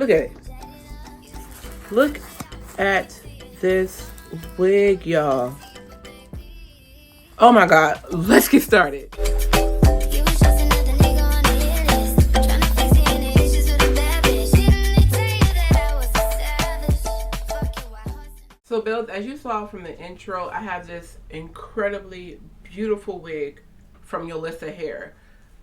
Look at it. Look at this wig, y'all. Oh my god, let's get started. So builds, as you saw from the intro, I have this incredibly beautiful wig from Yolissa Hair.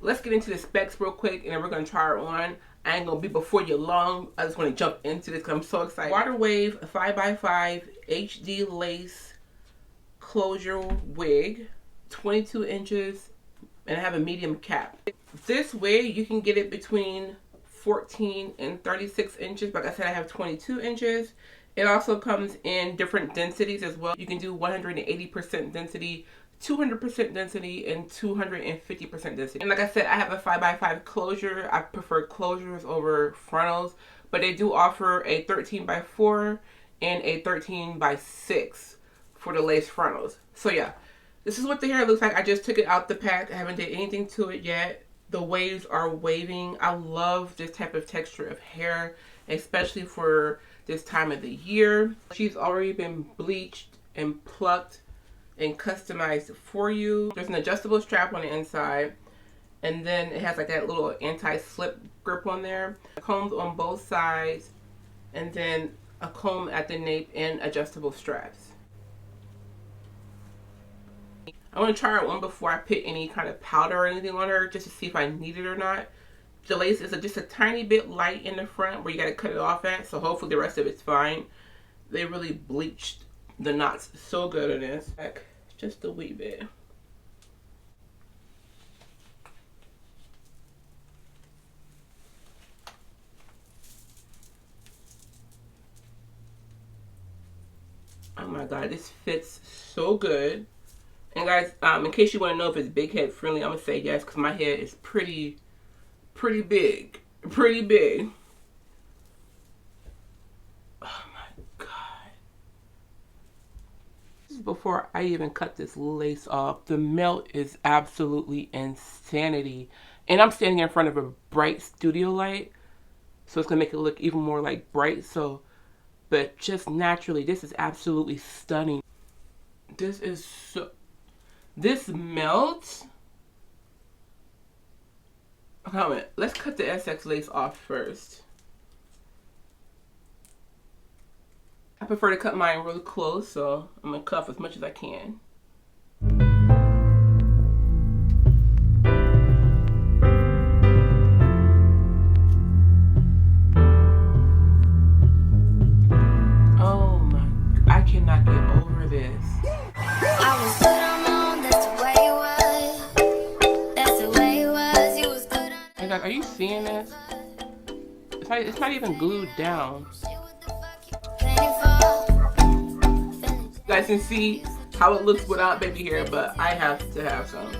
Let's get into the specs real quick and then we're going to try it on. I ain't going to be before you long. I just want to jump into this because I'm so excited. Water Wave 5x5 HD lace closure wig, 22 inches, and I have a medium cap. This wig, you can get it between 14 and 36 inches. Like I said, I have 22 inches. It also comes in different densities as well. You can do 180% density, 200% density, and 250% density. And like I said, I have a 5x5 closure. I prefer closures over frontals, but they do offer a 13x4 and a 13x6 for the lace frontals. So yeah, this is what the hair looks like. I just took it out the pack. I haven't did anything to it yet. The waves are waving. I love this type of texture of hair, especially for this time of the year. She's already been bleached and plucked and customized for you. There's an adjustable strap on the inside, and then it has like that little anti-slip grip on there. Combs on both sides, and then a comb at the nape and adjustable straps. I want to try her on before I put any kind of powder or anything on her, just to see if I need it or not. The lace is just a tiny bit light in the front where you got to cut it off at, so hopefully the rest of it's fine. They really bleached the knots so good on this. Like, just a wee bit. Oh my god, this fits so good. And guys, in case you want to know if it's big head friendly, I'm gonna say yes, because my head is pretty big. Oh my god. This is before I even cut this lace off. The melt is absolutely insanity. And I'm standing in front of a bright studio light, so it's gonna make it look even more like bright. So, but just naturally, this is absolutely stunning. This is so, this melts. Okay, let's cut the SX lace off first. I prefer to cut mine really close, so I'm gonna cut off as much as I can. Oh my, I cannot get over this. Are you seeing this? It's not even glued down. You guys can see how it looks without baby hair, but I have to have some.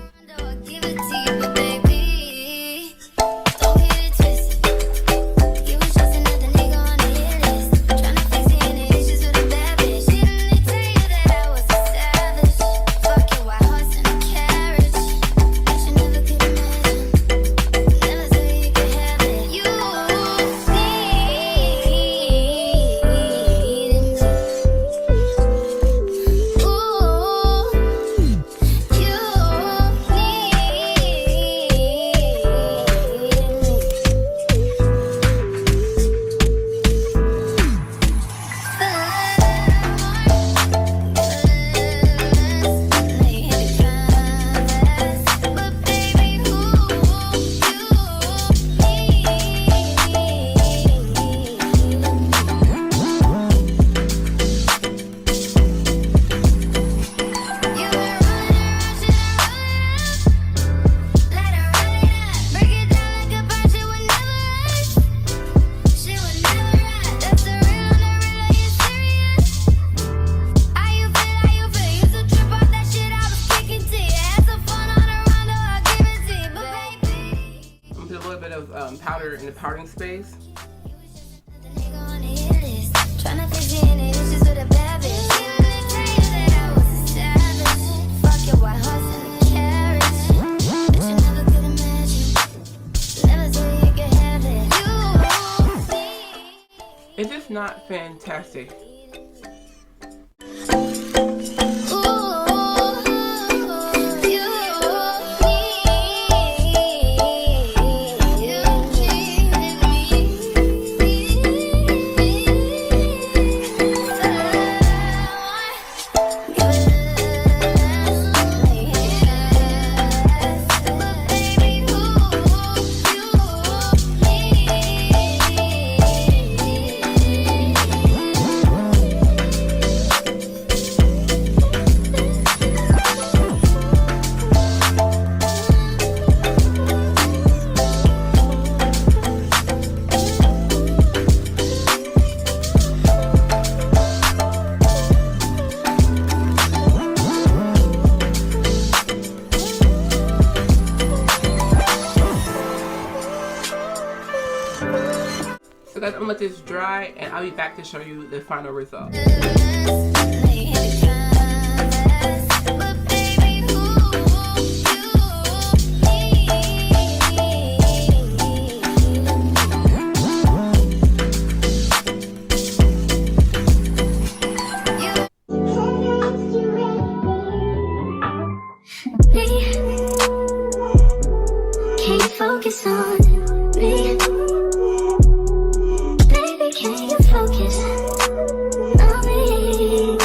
Powder in the powdering space. Is this not fantastic? So guys, I'm gonna let this dry and I'll be back to show you the final result. Can you focus on me? Baby, can you focus on me?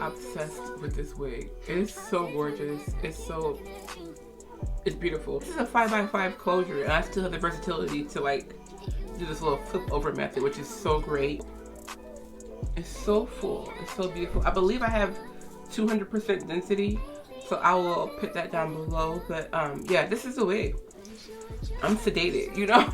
I'm obsessed with this wig. It is so gorgeous. It's beautiful. This is a 5x5 closure and I still have the versatility to like do this little flip over method, which is so great. It's so full. It's so beautiful. I believe I have 200% density, so I will put that down below. But yeah, this is the wig. I'm sedated, you know.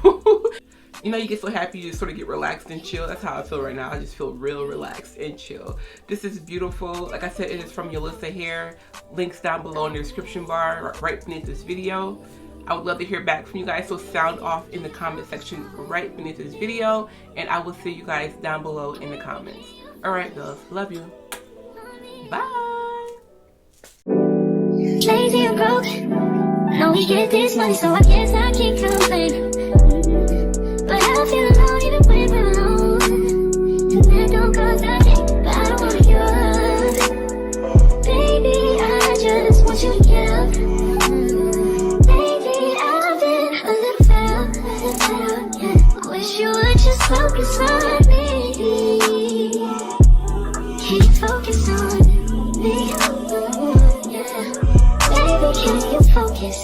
You know, you get so happy, you just sort of get relaxed and chill. That's how I feel right now. I just feel real relaxed and chill. This is beautiful. Like I said, it is from Yolissa Hair. Links down below in the description bar right beneath this video. I would love to hear back from you guys, so sound off in the comment section right beneath this video, and I will see you guys down below in the comments. All right, girls, love you. Bye. Lazy and broke. Know we get this money, so I guess I can't complain. But I feel alone even when we're alone. And that don't cause I think, but I don't wanna give up. Baby, I just want you to give. Lately I've been a little fell, yeah. I wish you would just focus on me. Can you focus on me? Yeah. Baby, can you focus?